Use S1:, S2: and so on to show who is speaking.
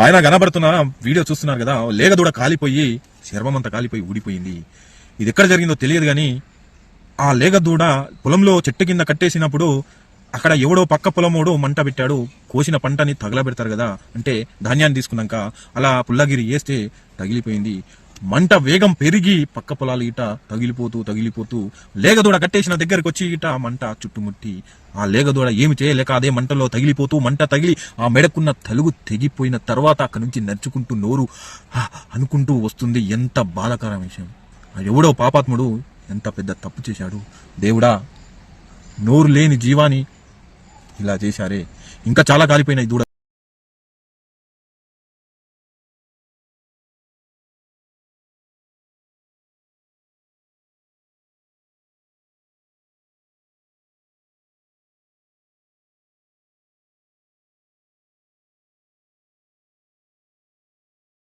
S1: ఆయన కనబడుతున్న వీడియో చూస్తున్నారు కదా, లేగదూడ కాలిపోయి చర్మం అంతా కాలిపోయి ఊడిపోయింది. ఇది ఎక్కడ జరిగిందో తెలియదు కానీ ఆ లేగదూడ పొలంలో చెట్టు కింద కట్టేసినప్పుడు అక్కడ ఎవడో పక్క పొలమోడు మంట పెట్టాడు. కోసిన పంటని తగలబెడతారు కదా, అంటే ధాన్యాన్ని తీసుకున్నాక అలా పుల్లగిరి వేస్తే తగిలిపోయింది. మంట వేగం పెరిగి పక్క పొలాలు ఇట తగిలిపోతూ లేగదూడ కట్టేసిన దగ్గరికి వచ్చి ఇట మంట చుట్టుముట్టి ఆ లేగదూడ ఏమి చేయలేక అదే మంటలో తగిలిపోతూ మంట తగిలి ఆ మెడకున్న తలుగు తెగిపోయిన తర్వాత అక్కడి నుంచి నడుచుకుంటూ నోరు అనుకుంటూ వస్తుంది. ఎంత బాధాకర విషయం. ఎవడో పాపాత్ముడు ఎంత పెద్ద తప్పు చేశాడు. దేవుడా, నోరు లేని జీవాని ఇలా చేశారే. ఇంకా చాలా కాలిపోయినాయి దూడ.